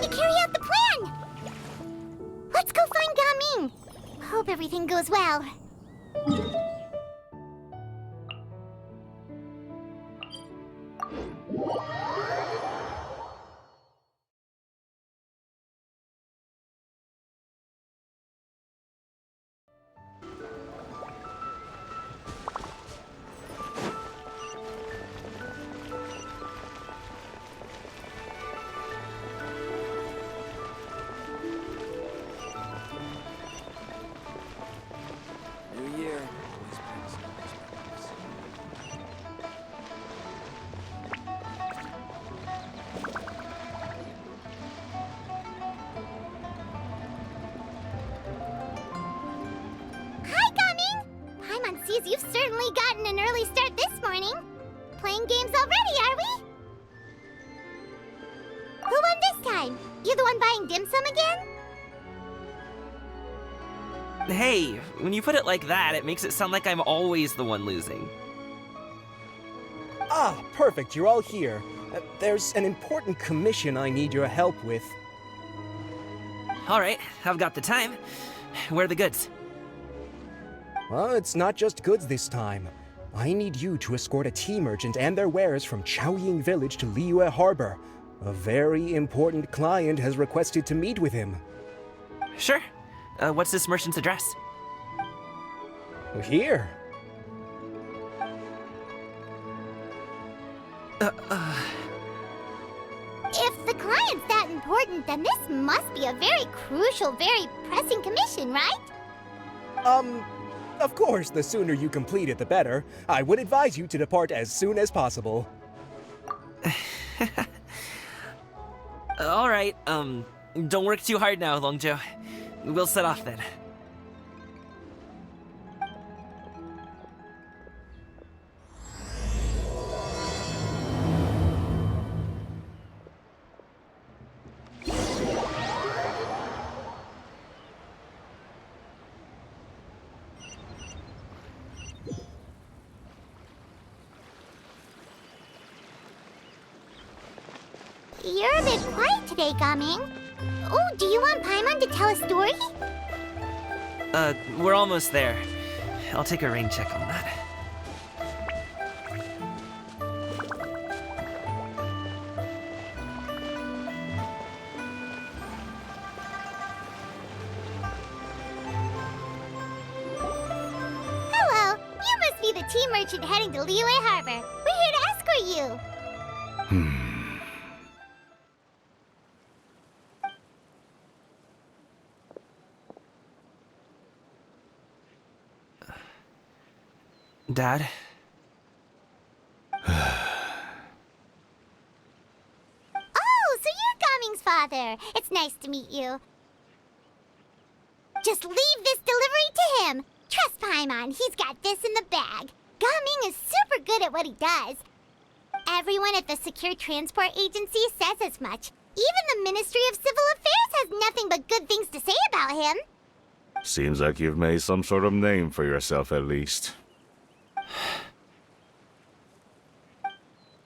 to carry out the plan! Let's go find Gaming! Hope everything goes well. New Year. Hi, Gaming! Paimon sees you've certainly gotten an early start this morning. Playing games already, are we? Who won this time? You the one buying dim sum again? Hey, when you put it like that, it makes it sound like I'm always the one losing. Ah, perfect, you're all here. There's an important commission I need your help with. Alright, I've got the time. Where are the goods? Well, it's not just goods this time. I need you to escort a tea merchant and their wares from Chaoying Village to Liyue Harbor. A very important client has requested to meet with him. Sure. What's this merchant's address? Here. If the client's that important, then this must be a very crucial, very pressing commission, right? Of course, the sooner you complete it, the better. I would advise you to depart as soon as possible. Alright, don't work too hard now, Longjo. We'll set off then. You're a bit quiet today, Gaming. Oh, do you want Paimon to tell a story? We're almost there. I'll take a rain check on that. Hello, you must be the tea merchant heading to Liyue Harbor. We're here to escort you. Dad? Oh, so you're Gaming's father. It's nice to meet you. Just leave this delivery to him. Trust Paimon, he's got this in the bag. Gaming is super good at what he does. Everyone at the Secure Transport Agency says as much. Even the Ministry of Civil Affairs has nothing but good things to say about him. Seems like you've made some sort of name for yourself at least.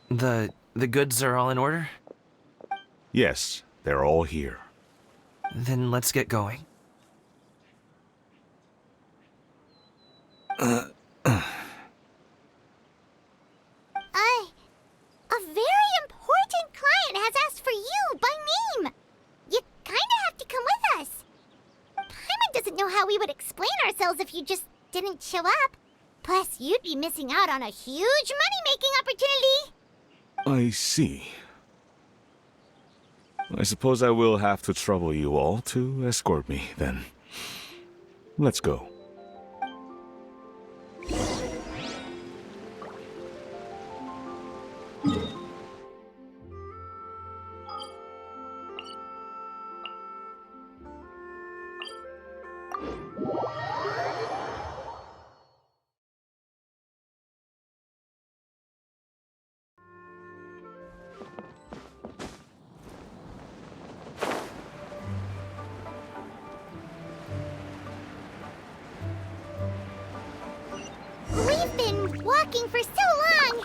The goods are all in order? Yes, they're all here. Then let's get going. A very important client has asked for you by name. You kinda have to come with us. Paimon doesn't know how we would explain ourselves if you just didn't show up. Plus, you'd be missing out on a huge money-making opportunity. I see. I suppose I will have to trouble you all to escort me, then. Let's go. We've been walking for so long.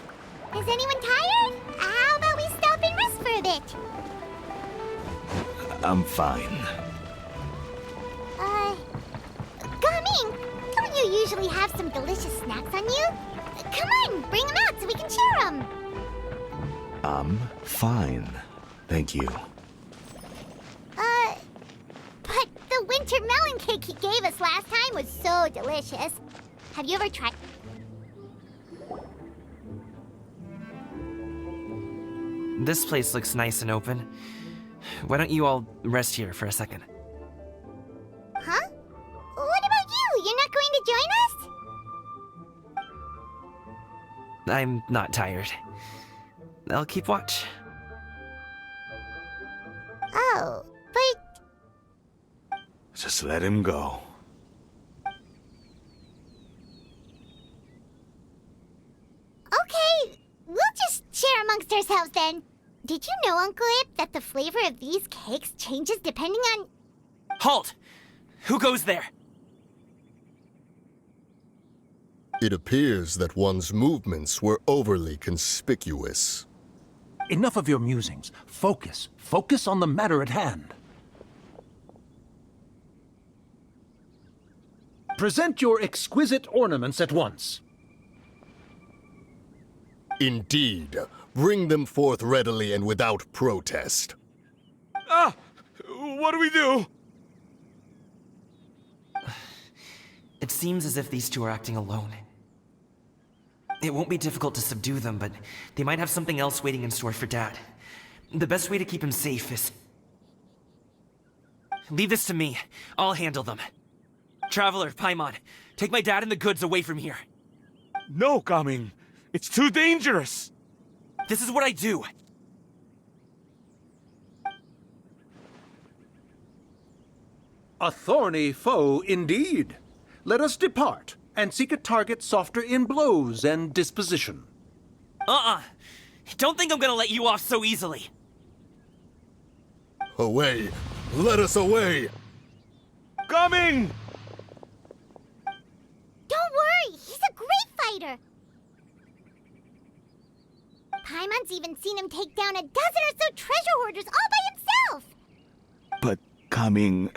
Is anyone tired? How about we stop and rest for a bit? I'm fine. Gaming, don't you usually have some delicious snacks on you? Come on, bring them out so we can share them. I'm fine. Thank you. But the winter melon cake he gave us last time was so delicious. Have you ever tried? This place looks nice and open. Why don't you all rest here for a second? Huh? What about you? You're not going to join us? I'm not tired. I'll keep watch. Oh, but Just let him go. okay, we'll just share amongst ourselves then. Did you know, Uncle Ip, that the flavor of these cakes changes depending on... Halt! Who goes there? It appears that one's movements were overly conspicuous. Enough of your musings. Focus. Focus on the matter at hand. Present your exquisite ornaments at once. Indeed, bring them forth readily and without protest. Ah! What do we do? It seems as if these two are acting alone. It won't be difficult to subdue them, but they might have something else waiting in store for Dad. The best way to keep him safe is... Leave this to me. I'll handle them. Traveler, Paimon, take my dad and the goods away from here. No, Gaming. It's too dangerous. This is what I do. A thorny foe indeed. Let us depart and seek a target softer in blows and disposition. Don't think I'm gonna let you off so easily. Away! Let us away! Gaming! Don't worry, he's a great fighter. Paimon's even seen him take down a dozen or so treasure hoarders all by himself. But, Gaming,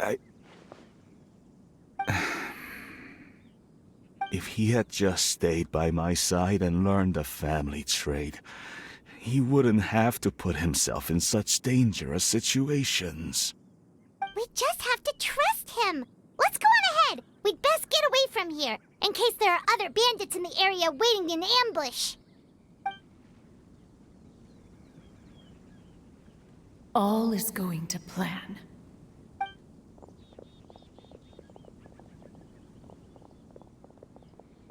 If he had just stayed by my side and learned the family trade, he wouldn't have to put himself in such dangerous situations. We just have to trust him. Let's go on ahead. We'd best get away from here, in case there are other bandits in the area waiting in ambush. All is going to plan.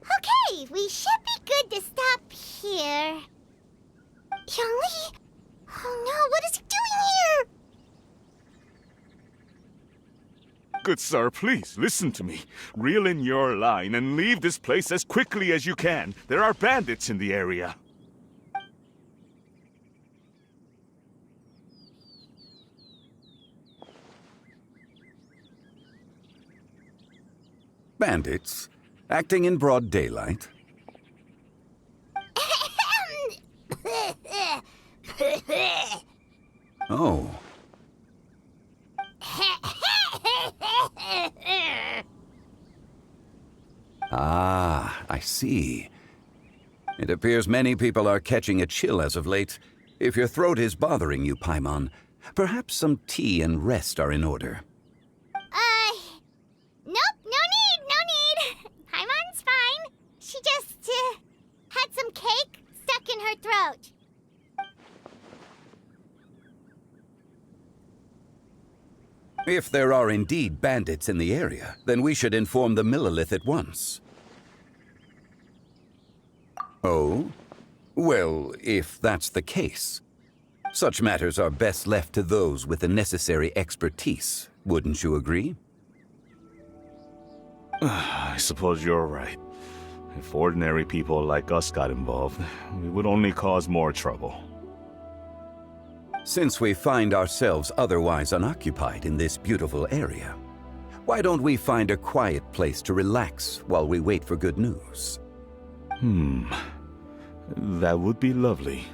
Okay, we should be good to stop here. Youngli? Oh no, what is he doing here? Good sir, please, listen to me. Reel in your line and leave this place as quickly as you can. There are bandits in the area. Bandits? Acting in broad daylight? Oh. Ah, I see. It appears many people are catching a chill as of late. If your throat is bothering you, Paimon, perhaps some tea and rest are in order. Nope, no need. Paimon's fine. She just, had some cake stuck in her throat. If there are indeed bandits in the area, then we should inform the Millelith at once. Oh? Well, if that's the case, such matters are best left to those with the necessary expertise, wouldn't you agree? I suppose you're right. If ordinary people like us got involved, we would only cause more trouble. Since we find ourselves otherwise unoccupied in this beautiful area, why don't we find a quiet place to relax while we wait for good news? That would be lovely.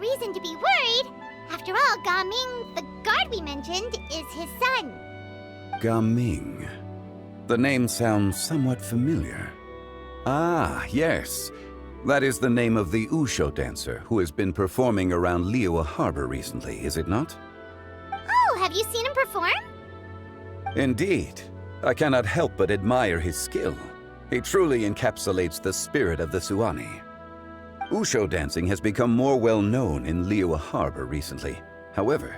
reason to be worried. After all, Gaming, the guard we mentioned, is his son. Gaming. The name sounds somewhat familiar. Ah, yes. That is the name of the Usho dancer who has been performing around Liyue Harbor recently, is it not? Oh, have you seen him perform? Indeed. I cannot help but admire his skill. He truly encapsulates the spirit of the Suani. Usho dancing has become more well known in Liyue Harbor recently. However,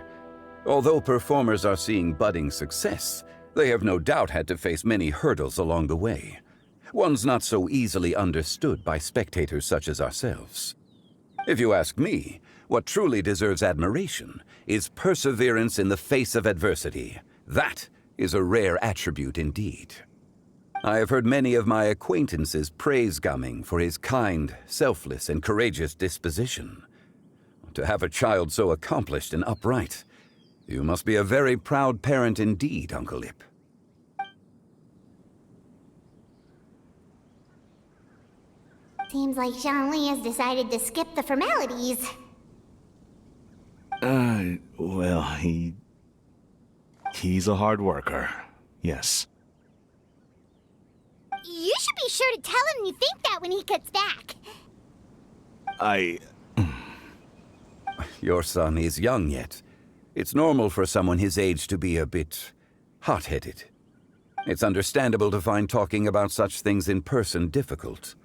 although performers are seeing budding success, they have no doubt had to face many hurdles along the way. Ones not so easily understood by spectators such as ourselves. If you ask me, what truly deserves admiration is perseverance in the face of adversity. That is a rare attribute indeed. I have heard many of my acquaintances praise Gaming for his kind, selfless, and courageous disposition. To have a child so accomplished and upright, you must be a very proud parent indeed, Uncle Ip. Seems like Zhongli has decided to skip the formalities. Well, he's a hard worker. Yes. You should be sure to tell him you think that when he gets back. Your son is young yet. It's normal for someone his age to be a bit hot-headed. It's understandable to find talking about such things in person difficult.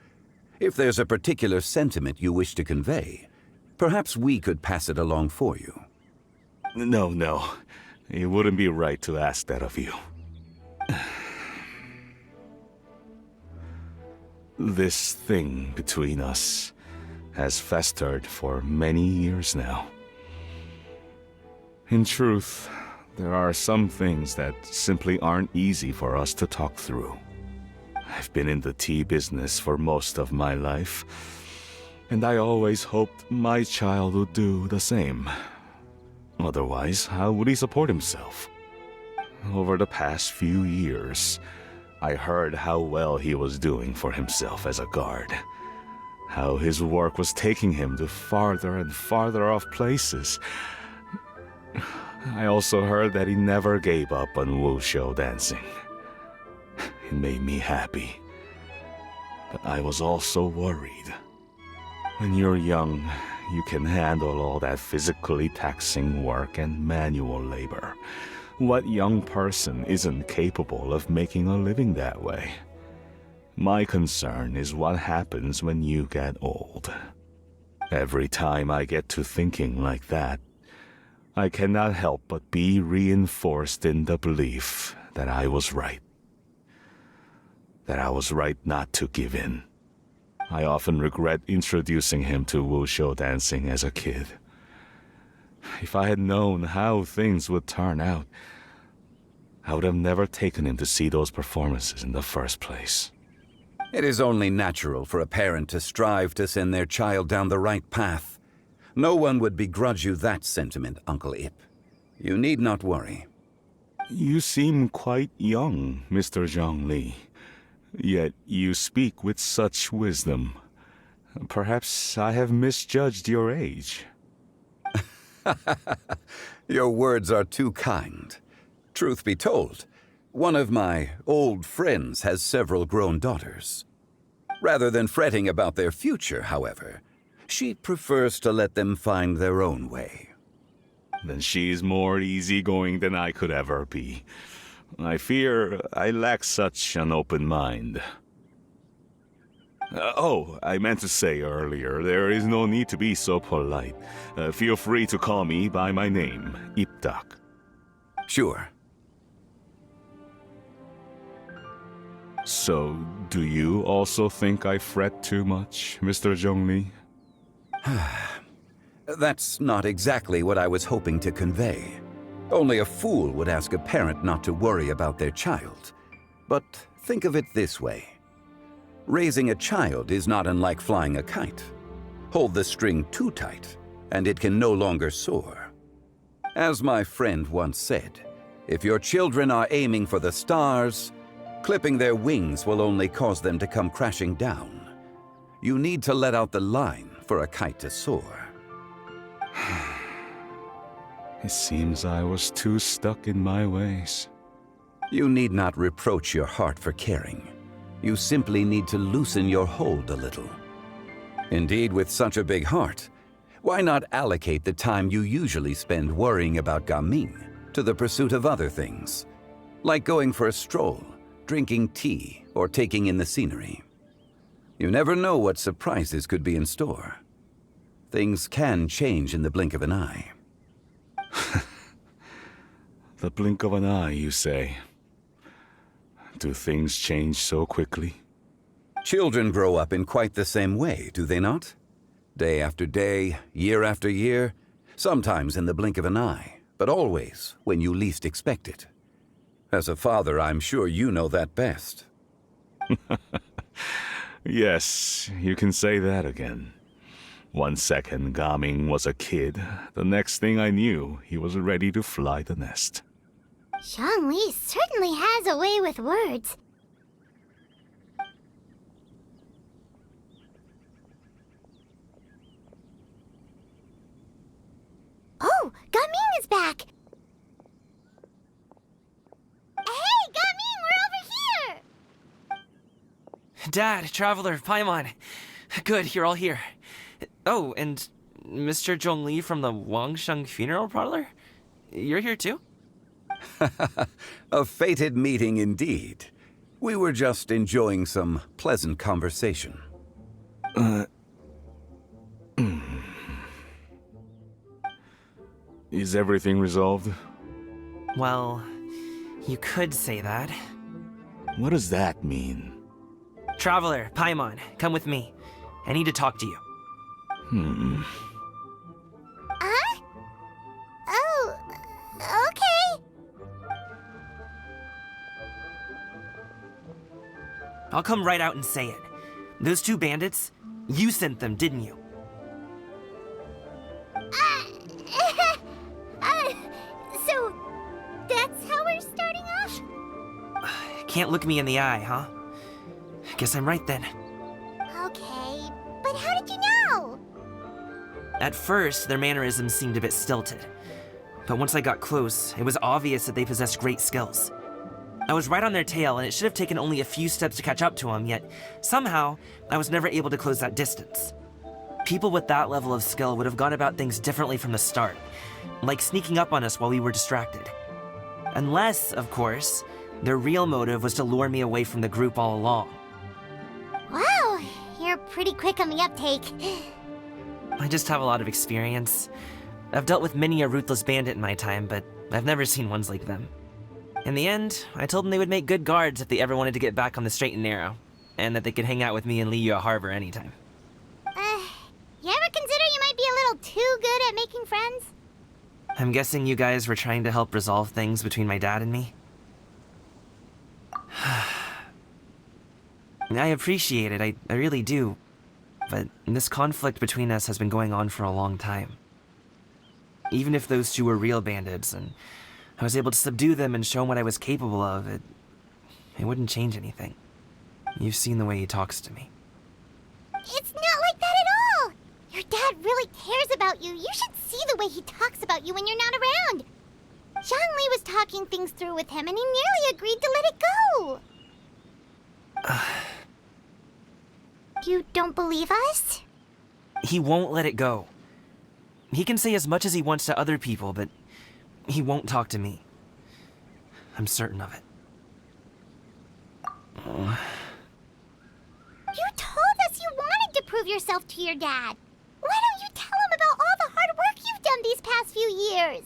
If there's a particular sentiment you wish to convey, perhaps we could pass it along for you. No. It wouldn't be right to ask that of you. This thing between us has festered for many years now. In truth, there are some things that simply aren't easy for us to talk through. I've been in the tea business for most of my life, and I always hoped my child would do the same. Otherwise, how would he support himself? Over the past few years, I heard how well he was doing for himself as a guard. How his work was taking him to farther and farther off places. I also heard that he never gave up on Wushu dancing. It made me happy. But I was also worried. When you're young, you can handle all that physically taxing work and manual labor. What young person isn't capable of making a living that way? My concern is what happens when you get old. Every time I get to thinking like that, I cannot help but be reinforced in the belief that I was right. That I was right not to give in. I often regret introducing him to Wushu dancing as a kid. If I had known how things would turn out, I would have never taken him to see those performances in the first place. It is only natural for a parent to strive to send their child down the right path. No one would begrudge you that sentiment, Uncle Ip. You need not worry. You seem quite young, Mr. Zhongli. Yet you speak with such wisdom. Perhaps I have misjudged your age. Your words are too kind. Truth be told, one of my old friends has several grown daughters. Rather than fretting about their future, however, she prefers to let them find their own way. Then she's more easygoing than I could ever be. I fear I lack such an open mind. I meant to say earlier, there is no need to be so polite. Feel free to call me by my name, Iptak. Sure. So, do you also think I fret too much, Mr. Zhongli? That's not exactly what I was hoping to convey. Only a fool would ask a parent not to worry about their child. But think of it this way. Raising a child is not unlike flying a kite. Hold the string too tight, and it can no longer soar. As my friend once said, if your children are aiming for the stars, clipping their wings will only cause them to come crashing down. You need to let out the line for a kite to soar. It seems I was too stuck in my ways. You need not reproach your heart for caring. You simply need to loosen your hold a little. Indeed, with such a big heart, why not allocate the time you usually spend worrying about Gaming to the pursuit of other things, like going for a stroll, drinking tea, or taking in the scenery? You never know what surprises could be in store. Things can change in the blink of an eye. The blink of an eye, you say? Do things change so quickly? Children grow up in quite the same way, do they not? Day after day, year after year, sometimes in the blink of an eye, but always when you least expect it. As a father, I'm sure you know that best. Yes, you can say that again. 1 second Gaming was a kid, the next thing I knew, he was ready to fly the nest. Zhongli certainly has a way with words. Oh, Gaming is back! Hey, Gaming, we're over here! Dad, Traveler, Paimon. Good, you're all here. Oh, and Mr. Zhongli from the Wangsheng Funeral Parlor? You're here too? A fated meeting indeed. We were just enjoying some pleasant conversation. Is everything resolved? Well, you could say that. What does that mean? Traveler, Paimon, come with me. I need to talk to you. Huh? Oh, okay. I'll come right out and say it. Those two bandits, you sent them, didn't you? So, that's how we're starting off? Can't look me in the eye, huh? Guess I'm right then. Okay, but how did you know? At first, their mannerisms seemed a bit stilted. But once I got close, it was obvious that they possessed great skills. I was right on their tail, and it should have taken only a few steps to catch up to them, yet somehow, I was never able to close that distance. People with that level of skill would have gone about things differently from the start, like sneaking up on us while we were distracted. Unless, of course, their real motive was to lure me away from the group all along. Wow, you're pretty quick on the uptake. I just have a lot of experience. I've dealt with many a ruthless bandit in my time, but I've never seen ones like them. In the end, I told them they would make good guards if they ever wanted to get back on the straight and narrow, and that they could hang out with me in Liyue Harbor anytime. You ever consider you might be a little too good at making friends? I'm guessing you guys were trying to help resolve things between my dad and me? I appreciate it, I really do. But this conflict between us has been going on for a long time. Even if those two were real bandits, and I was able to subdue them and show them what I was capable of, it wouldn't change anything. You've seen the way he talks to me. It's not like that at all! Your dad really cares about you. You should see the way he talks about you when you're not around. Zhongli was talking things through with him, and he nearly agreed to let it go. You don't believe us? He won't let it go. He can say as much as he wants to other people, but he won't talk to me. I'm certain of it. You told us you wanted to prove yourself to your dad. Why don't you tell him about all the hard work you've done these past few years?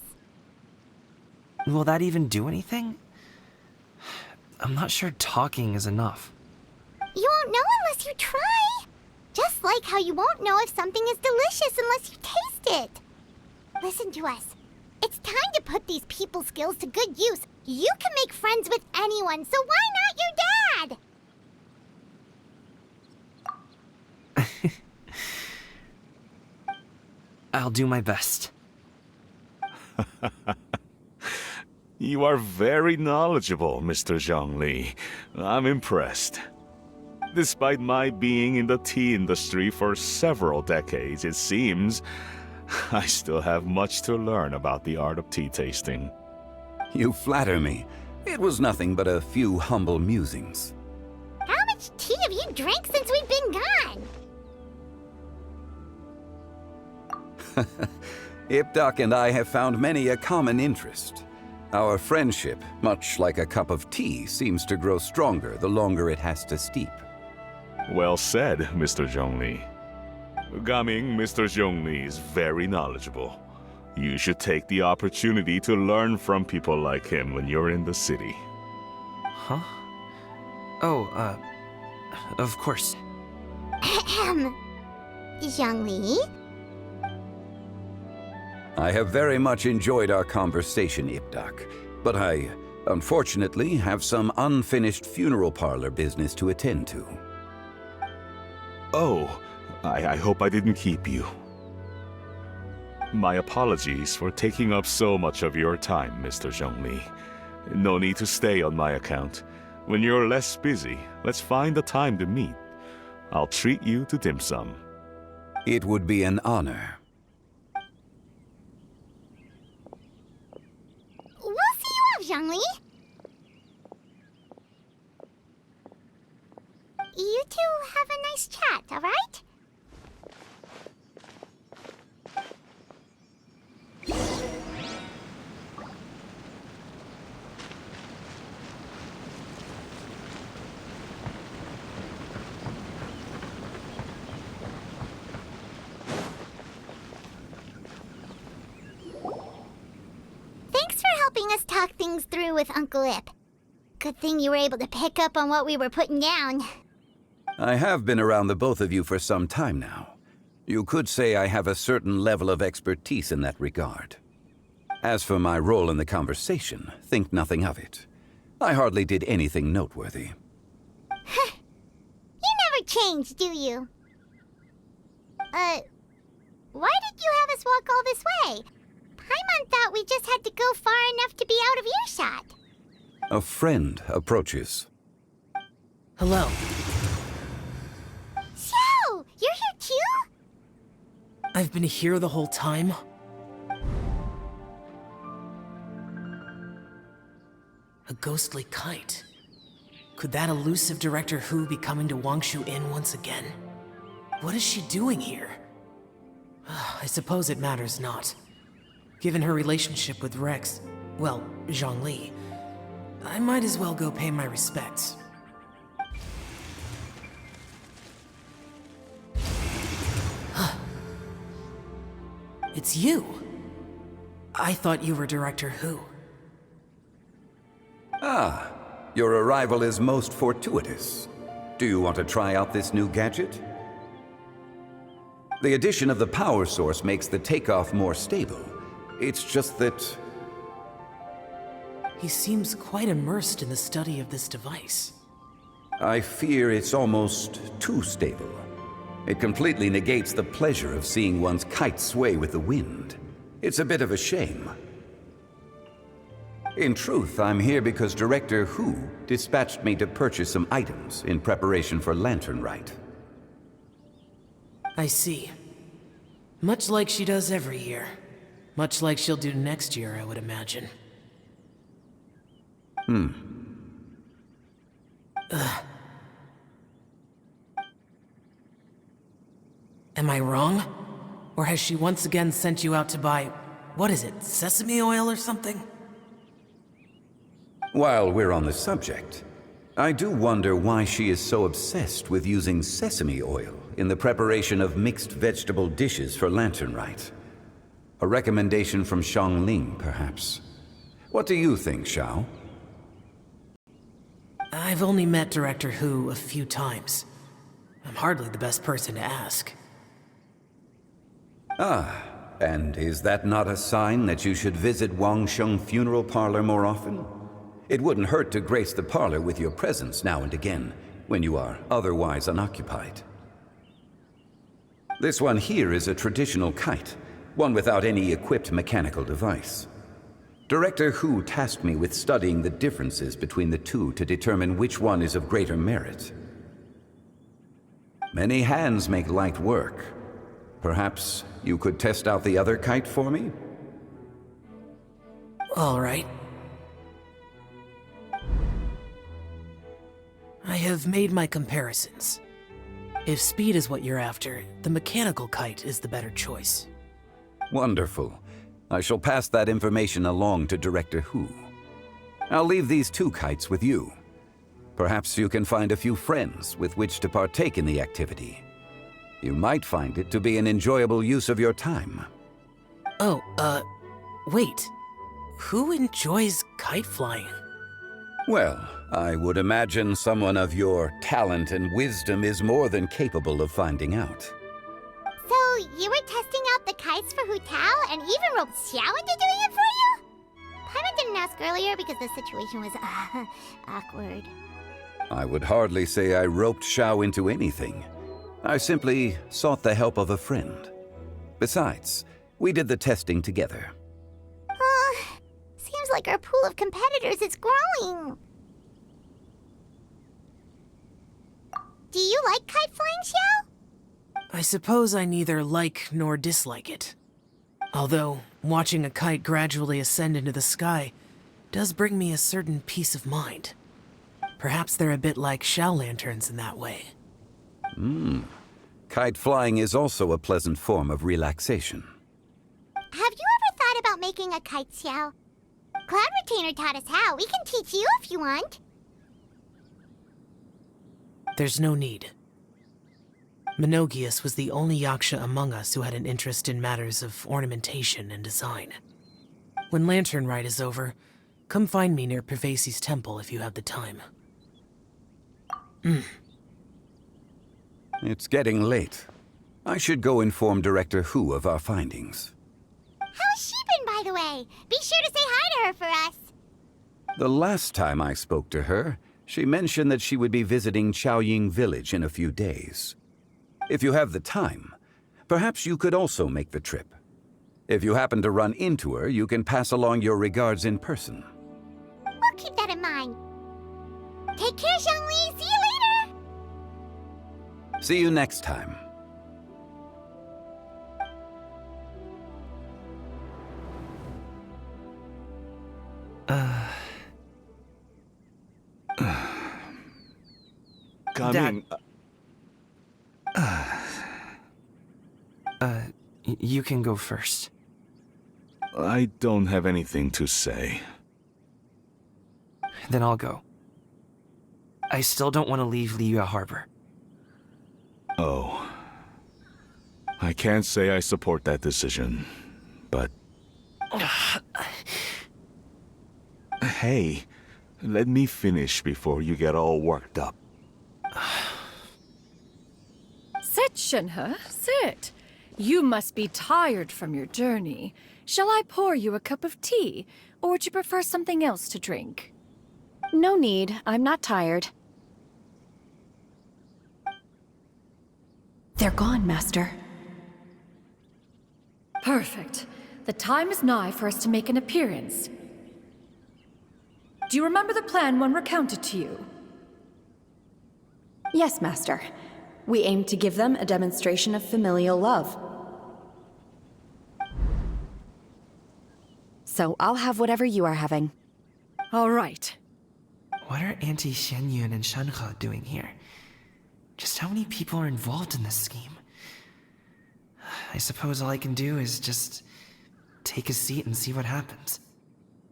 Will that even do anything? I'm not sure talking is enough. You won't know unless you try. Just like how you won't know if something is delicious unless you taste it. Listen to us. It's time to put these people skills to good use. You can make friends with anyone, so why not your dad? I'll do my best. You are very knowledgeable, Mr. Zhongli. I'm impressed. Despite my being in the tea industry for several decades, it seems I still have much to learn about the art of tea tasting. You flatter me. It was nothing but a few humble musings. How much tea have you drank since we've been gone? Ipdak and I have found many a common interest. Our friendship, much like a cup of tea, seems to grow stronger the longer it has to steep. Well said, Mr. Zhongli. Gaming, Mr. Zhongli is very knowledgeable. You should take the opportunity to learn from people like him when you're in the city. Huh? Oh, of course. Ahem. Zhongli? I have very much enjoyed our conversation, Ipdak, but I, unfortunately, have some unfinished funeral parlor business to attend to. Oh, I hope I didn't keep you. My apologies for taking up so much of your time, Mr. Zhongli. No need to stay on my account. When you're less busy, let's find a time to meet. I'll treat you to dim sum. It would be an honor. We'll see you off, Zhongli. You two have a nice chat, all right? Thanks for helping us talk things through with Uncle Ip. Good thing you were able to pick up on what we were putting down. I have been around the both of you for some time now. You could say I have a certain level of expertise in that regard. As for my role in the conversation, think nothing of it. I hardly did anything noteworthy. You never change, do you? Why did you have us walk all this way? Paimon thought we just had to go far enough to be out of earshot. A friend approaches. Hello. So, you're here too? I've been here the whole time? A ghostly kite. Could that elusive Director Hu be coming to Wangshu Inn once again? What is she doing here? I suppose it matters not. Given her relationship with Rex, well, Zhongli, I might as well go pay my respects. It's you! I thought you were Director Hu. Ah, your arrival is most fortuitous. Do you want to try out this new gadget? The addition of the power source makes the takeoff more stable. It's just that... He seems quite immersed in the study of this device. I fear it's almost too stable. It completely negates the pleasure of seeing one's kite sway with the wind. It's a bit of a shame. In truth, I'm here because Director Hu dispatched me to purchase some items in preparation for Lantern Rite. I see. Much like she does every year. Much like she'll do next year, I would imagine. Am I wrong? Or has she once again sent you out to buy, what is it, sesame oil or something? While we're on the subject, I do wonder why she is so obsessed with using sesame oil in the preparation of mixed vegetable dishes for Lantern Rite. A recommendation from Xiangling, perhaps. What do you think, Xiao? I've only met Director Hu a few times. I'm hardly the best person to ask. Ah, and is that not a sign that you should visit Wangsheng Funeral Parlor more often? It wouldn't hurt to grace the parlor with your presence now and again, when you are otherwise unoccupied. This one here is a traditional kite, one without any equipped mechanical device. Director Hu tasked me with studying the differences between the two to determine which one is of greater merit. Many hands make light work. Perhaps you could test out the other kite for me? All right. I have made my comparisons. If speed is what you're after, the mechanical kite is the better choice. Wonderful. I shall pass that information along to Director Hu. I'll leave these 2 kites with you. Perhaps you can find a few friends with which to partake in the activity. You might find it to be an enjoyable use of your time. Oh, wait. Who enjoys kite flying? Well, I would imagine someone of your talent and wisdom is more than capable of finding out. So, you were testing out the kites for Hu Tao and even roped Xiao into doing it for you? Paimon didn't ask earlier because the situation was, awkward. I would hardly say I roped Xiao into anything. I simply sought the help of a friend. Besides, we did the testing together. Seems like our pool of competitors is growing. Do you like kite flying, Xiao? I suppose I neither like nor dislike it. Although, watching a kite gradually ascend into the sky does bring me a certain peace of mind. Perhaps they're a bit like Xiao lanterns in that way. Kite flying is also a pleasant form of relaxation. Have you ever thought about making a kite, Xiao? Cloud Retainer taught us how. We can teach you if you want. There's no need. Menogias was the only Yaksha among us who had an interest in matters of ornamentation and design. When Lantern Rite is over, come find me near Pervasi's temple if you have the time. It's getting late. I should go inform Director Hu of our findings. How's she been, by the way? Be sure to say hi to her for us. The last time I spoke to her, she mentioned that she would be visiting Chaoying Village in a few days. If you have the time, perhaps you could also make the trip. If you happen to run into her, you can pass along your regards in person. We'll keep that in mind. Take care, Zhongli. See you later. See you next time. Coming. You can go first. I don't have anything to say. Then I'll go. I still don't want to leave Liyue Harbor. Oh. I can't say I support that decision, but... Hey, let me finish before you get all worked up. Sit, Shenhe, sit. You must be tired from your journey. Shall I pour you a cup of tea, or would you prefer something else to drink? No need. I'm not tired. They're gone, Master. Perfect. The time is nigh for us to make an appearance. Do you remember the plan one recounted to you? Yes, Master. We aim to give them a demonstration of familial love. So I'll have whatever you are having. All right. What are Auntie Xianyun and Shenhe doing here? Just how many people are involved in this scheme? I suppose all I can do is just take a seat and see what happens.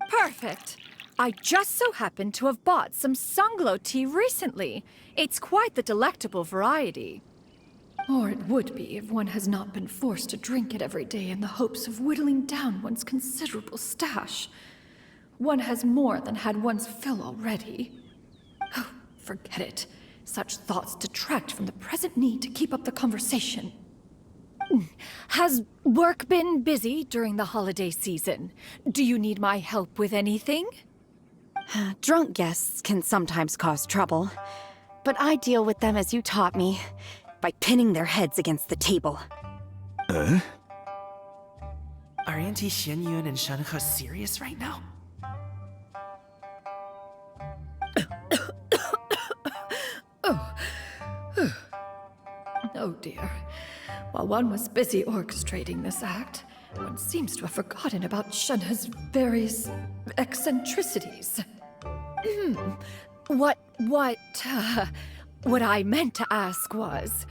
Perfect. I just so happen to have bought some Sunglow tea recently. It's quite the delectable variety. Or it would be if one has not been forced to drink it every day in the hopes of whittling down one's considerable stash. One has more than had one's fill already. Oh, forget it. Such thoughts detract from the present need to keep up the conversation. Has work been busy during the holiday season? Do you need my help with anything? Drunk guests can sometimes cause trouble, but I deal with them as you taught me, by pinning their heads against the table. Are Auntie Xianyun and Shenhe serious right now? Oh dear. While one was busy orchestrating this act, one seems to have forgotten about Shenhe's various eccentricities. What I meant to ask was,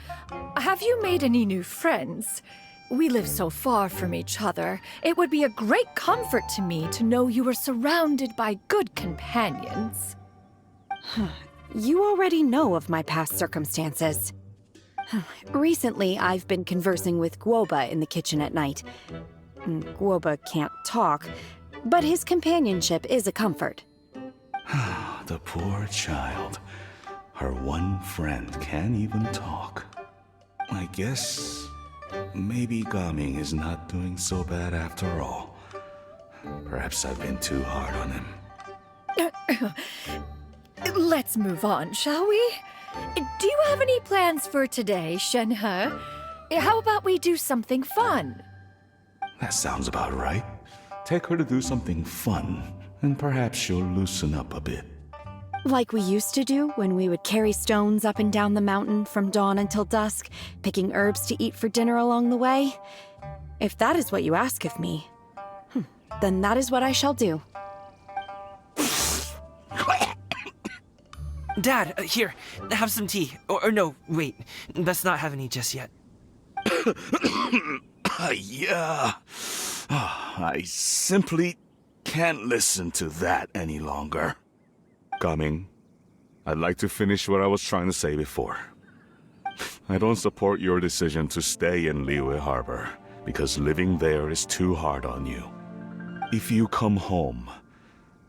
have you made any new friends? We live so far from each other. It would be a great comfort to me to know you were surrounded by good companions. You already know of my past circumstances. Recently, I've been conversing with Guoba in the kitchen at night. Guoba can't talk, but his companionship is a comfort. The poor child. Her one friend can't even talk. I guess maybe Gaming is not doing so bad after all. Perhaps I've been too hard on him. Let's move on, shall we? Do you have any plans for today, Shenhe? How about we do something fun? That sounds about right. Take her to do something fun, and perhaps she'll loosen up a bit. Like we used to do when we would carry stones up and down the mountain from dawn until dusk, picking herbs to eat for dinner along the way? If that is what you ask of me, then that is what I shall do. Dad, here, have some tea. Or no, wait, let's not have any just yet. Yeah. I simply can't listen to that any longer. Gaming, I'd like to finish what I was trying to say before. I don't support your decision to stay in Liyue Harbor, because living there is too hard on you. If you come home,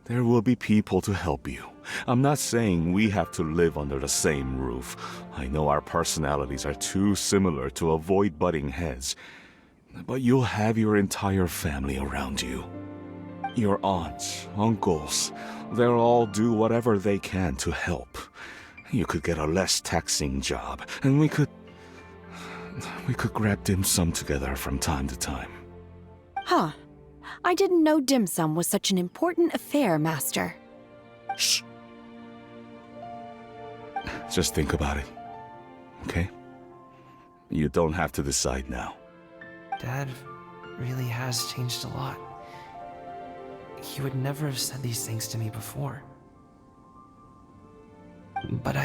there will be people to help you. I'm not saying we have to live under the same roof. I know our personalities are too similar to avoid butting heads. But you'll have your entire family around you. Your aunts, uncles, they'll all do whatever they can to help. You could get a less taxing job, and we could grab dim sum together from time to time. Huh. I didn't know dim sum was such an important affair, Master. Shh. Just think about it, okay? You don't have to decide now. Dad really has changed a lot. He would never have said these things to me before. But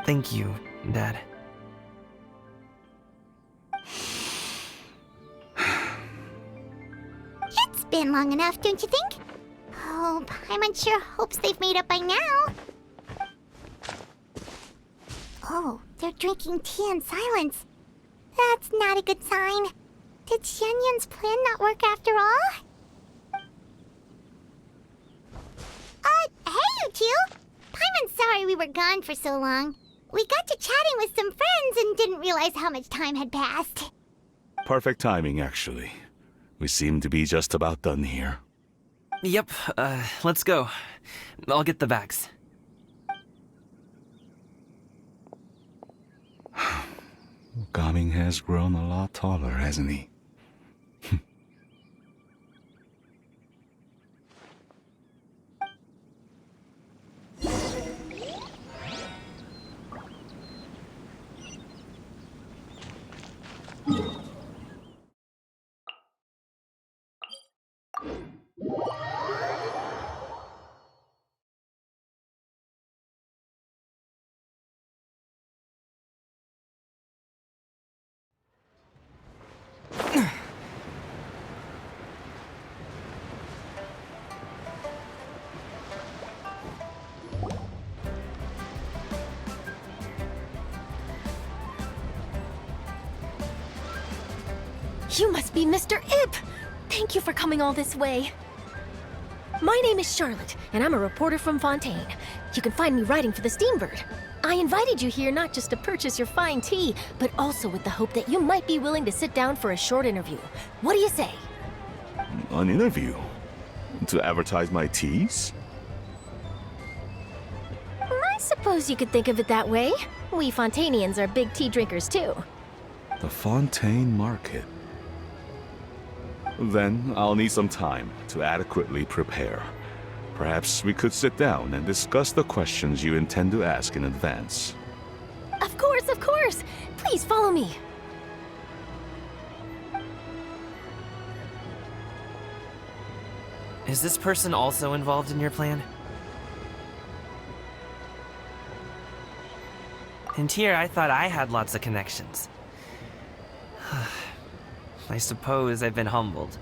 thank you, Dad. It's been long enough, don't you think? Oh, Paimon sure hopes they've made up by now. Oh, they're drinking tea in silence. That's not a good sign. Did Xianyun's plan not work after all? Hey you two! Paimon's sorry we were gone for so long. We got to chatting with some friends and didn't realize how much time had passed. Perfect timing, actually. We seem to be just about done here. Yep, let's go. I'll get the bags. Gaming has grown a lot taller, hasn't he? You must be Mr. Ip! Thank you for coming all this way. My name is Charlotte, and I'm a reporter from Fontaine. You can find me writing for the Steambird. I invited you here not just to purchase your fine tea, but also with the hope that you might be willing to sit down for a short interview. What do you say? An interview? To advertise my teas? I suppose you could think of it that way. We Fontainians are big tea drinkers too. The Fontaine Market. Then I'll need some time to adequately prepare. Perhaps we could sit down and discuss the questions you intend to ask in advance. Of course, of course! Please follow me. Is this person also involved in your plan? And here I thought I had lots of connections. I suppose I've been humbled.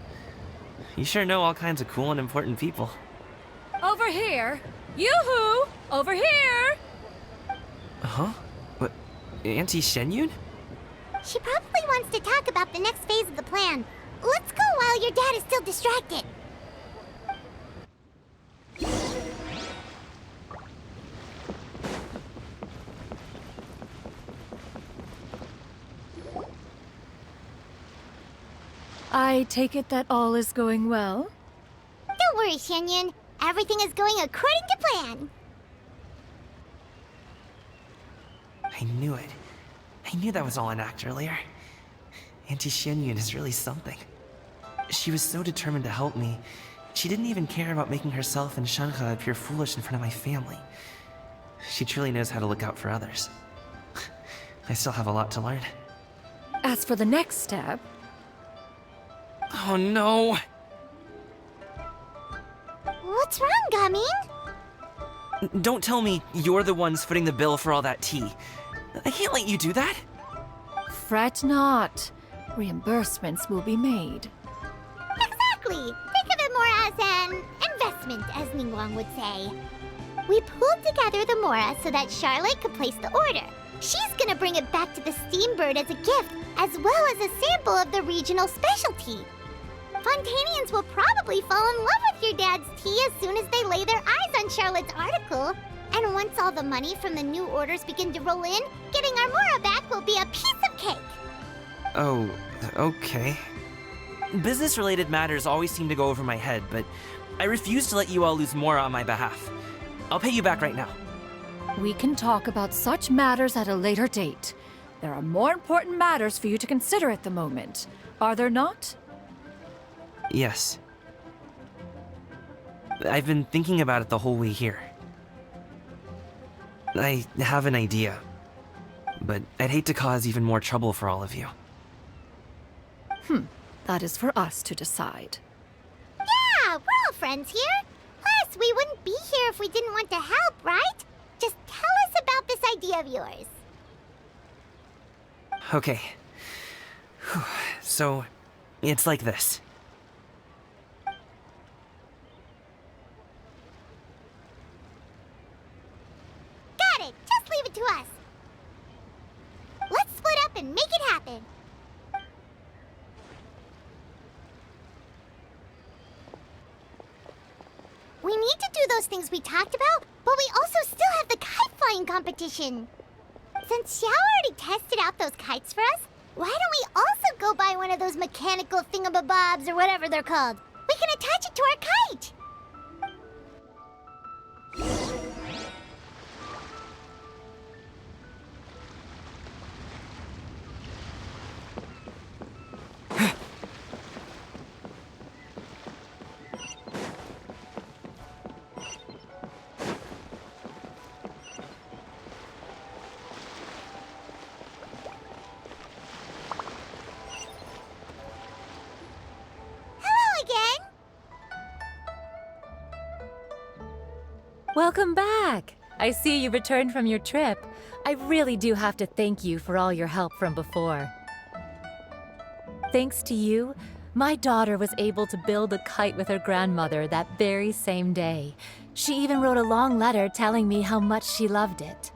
You sure know all kinds of cool and important people. Over here! Yoo-hoo! Over here! Huh? What? Auntie Shenyun? She probably wants to talk about the next phase of the plan. Let's go while your dad is still distracted. I take it that all is going well? Don't worry, Shenyun. Everything is going according to plan. I knew it. I knew that was all an act earlier. Auntie Shenyun is really something. She was so determined to help me. She didn't even care about making herself and Shanhe appear foolish in front of my family. She truly knows how to look out for others. I still have a lot to learn. As for the next step, Oh no! What's wrong, Gaming? Don't tell me you're the ones footing the bill for all that tea. I can't let you do that. fret not. Reimbursements will be made. Exactly. Think of it more as an investment, as Ningguang would say. We pooled together the Mora so that Charlotte could place the order. She's gonna bring it back to the Steambird as a gift, as well as a sample of the regional specialty. Fontanians will probably fall in love with your dad's tea as soon as they lay their eyes on Charlotte's article. And once all the money from the new orders begin to roll in, getting our Mora back will be a piece of cake. Oh, okay. Business-related matters always seem to go over my head, but I refuse to let you all lose more on my behalf. I'll pay you back right now. We can talk about such matters at a later date. There are more important matters for you to consider at the moment, are there not? Yes. I've been thinking about it the whole way here. I have an idea, but I'd hate to cause even more trouble for all of you. That is for us to decide. Yeah, we're all friends here. Plus, we wouldn't be here if we didn't want to help, right? Just tell us about this idea of yours. Okay. So, it's like this. Got it. Just leave it to us. Let's split up and make it happen. We need to do those things we talked about, but we also still have the kite flying competition. Since Xiao already tested out those kites for us, why don't we also go buy one of those mechanical thingamabobs or whatever they're called? We can attach it to our kite. Welcome back! I see you returned from your trip. I really do have to thank you for all your help from before. Thanks to you, my daughter was able to build a kite with her grandmother that very same day. She even wrote a long letter telling me how much she loved it.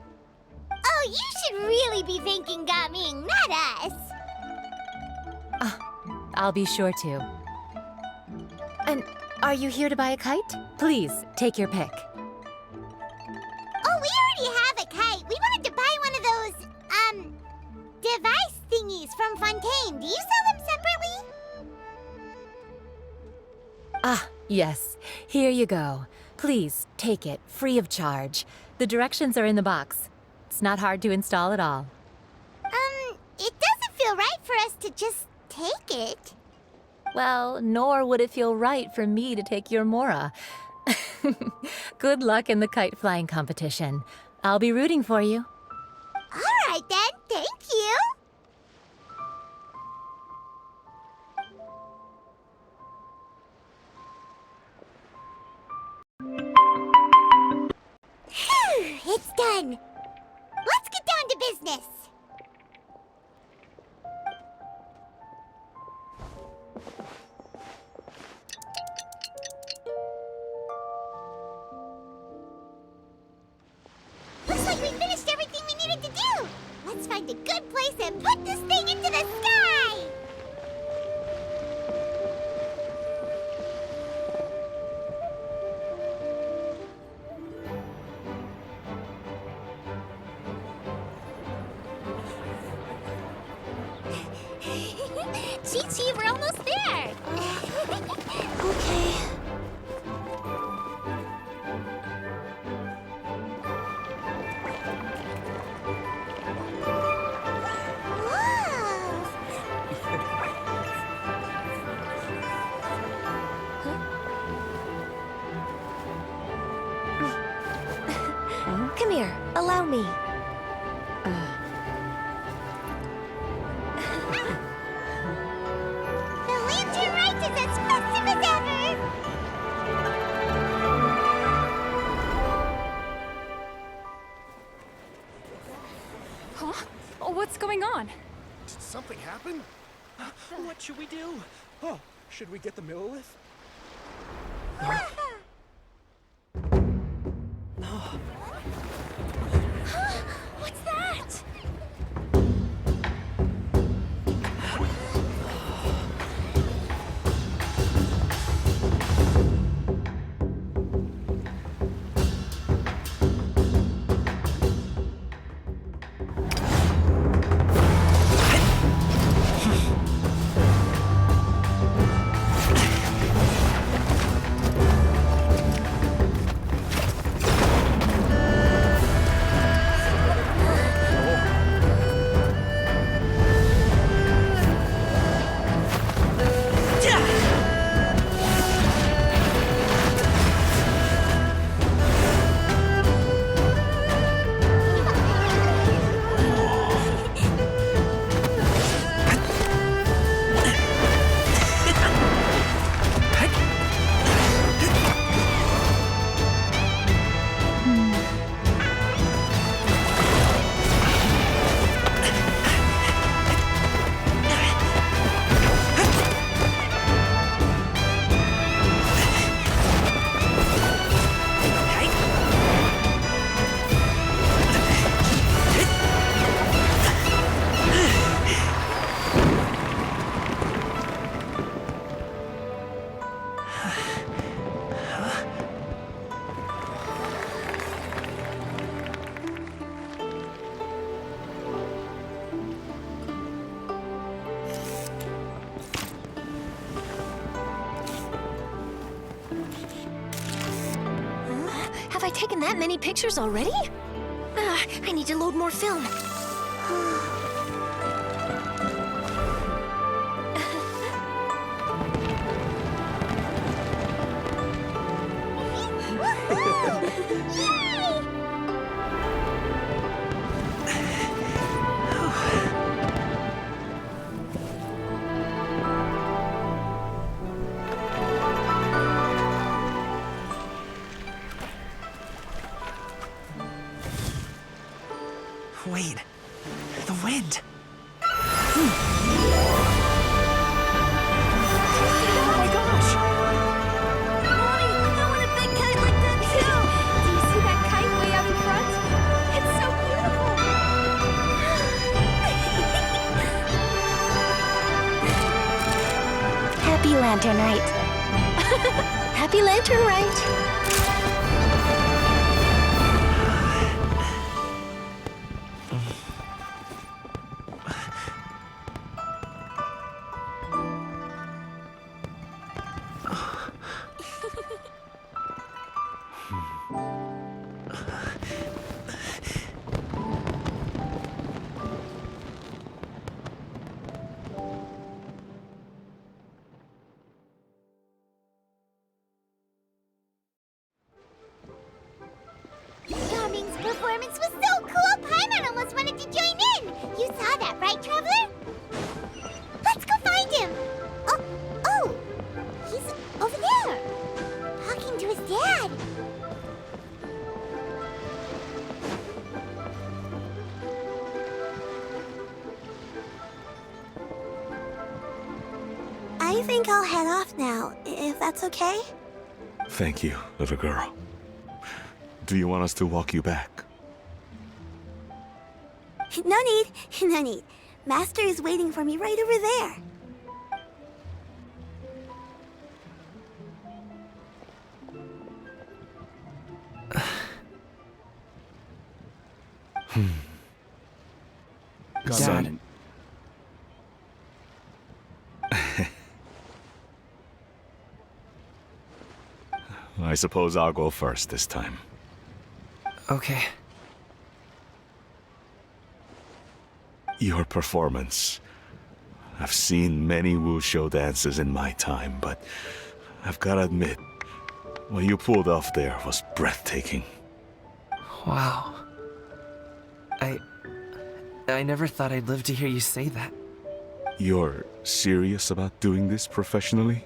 Oh, you should really be thanking Gaming, not us. I'll be sure to. And are you here to buy a kite? Please, take your pick. Oh, we already have a kite. We wanted to buy one of those, device thingies from Fontaine. Do you sell them separately? Ah, yes. Here you go. Please, take it, free of charge. The directions are in the box. It's not hard to install at all. It doesn't feel right for us to just take it. Well, nor would it feel right for me to take your Mora. Good luck in the kite flying competition. I'll be rooting for you. All right, right then. Thank you. Phew, it's done. Let's get down to business. Looks like we finished everything we needed to do. Let's find a good place and put this thing into the sky. Chi-Chi, we're almost there. Okay. Come here, allow me. The lantern rite is as festive as ever! Huh? Oh, what's going on? Did something happen? What should we do? Oh, should we get the Millilith? What's that? Have I taken that many pictures already? I need to load more film. Wait, the wind. Oh my gosh! Mommy, I want a big kite like that too! Do you see that kite way out in front? It's so beautiful! Happy Lantern Rite. Happy Lantern Rite. Yamming's performance was so cool, Paimon almost wanted to join I think I'll head off now, if that's okay? Thank you, little girl. Do you want us to walk you back? No need, no need. Master is waiting for me right over there. Dad. I suppose I'll go first this time. Okay. Your performance. I've seen many wushou dances in my time, but I've gotta admit, what you pulled off there was breathtaking. Wow. I never thought I'd live to hear you say that. You're serious about doing this professionally?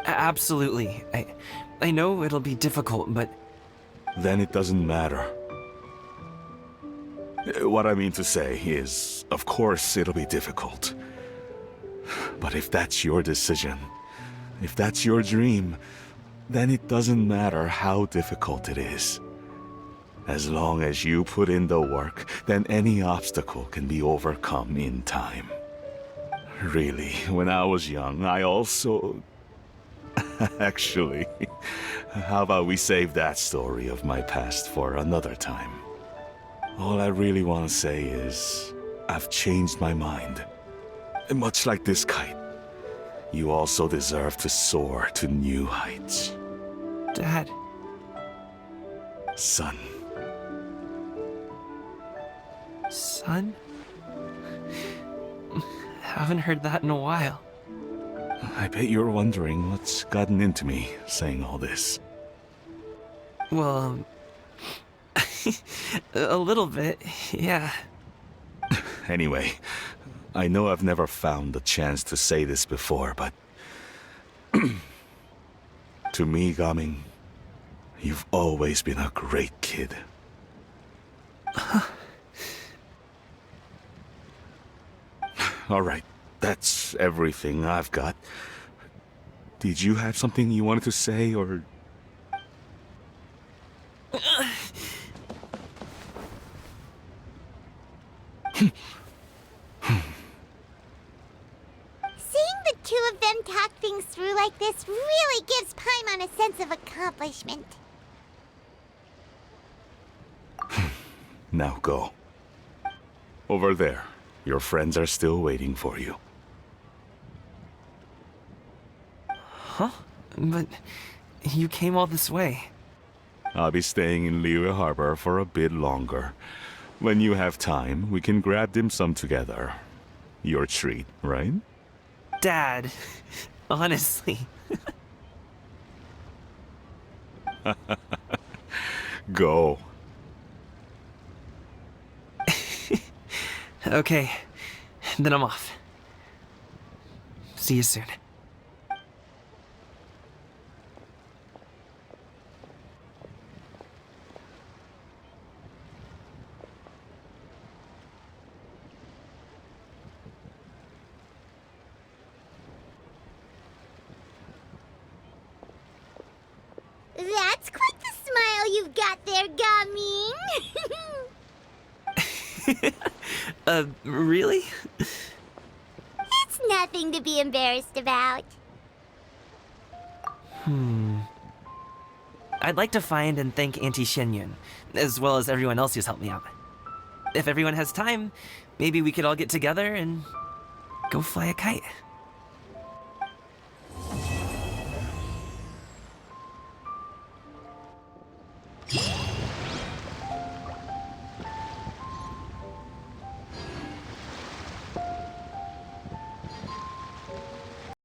Absolutely. I know it'll be difficult, but... Then it doesn't matter. What I mean to say is, of course it'll be difficult. But if that's your decision, if that's your dream, then it doesn't matter how difficult it is. As long as you put in the work, then any obstacle can be overcome in time. Really, when I was young, I also... Actually, how about we save that story of my past for another time? All I really want to say is, I've changed my mind. And much like this kite, you also deserve to soar to new heights. Dad. Son. Son? Haven't heard that in a while. I bet you're wondering what's gotten into me saying all this. Well, a little bit, yeah. Anyway, I know I've never found the chance to say this before, but... to me, Gaming, you've always been a great kid. Alright, that's everything I've got. Did you have something you wanted to say, or... Seeing the two of them talk things through like this really gives Paimon a sense of accomplishment. Now go. Over there. Your friends are still waiting for you. Huh? But you came all this way. I'll be staying in Liyue Harbor for a bit longer. When you have time, we can grab dim sum together. Your treat, right? Dad, honestly. Go. Okay, then I'm off. See you soon. That's quite the smile you've got there, Gaming. Really? It's nothing to be embarrassed about. I'd like to find and thank Auntie Shenyun, as well as everyone else who's helped me out. If everyone has time, maybe we could all get together and go fly a kite.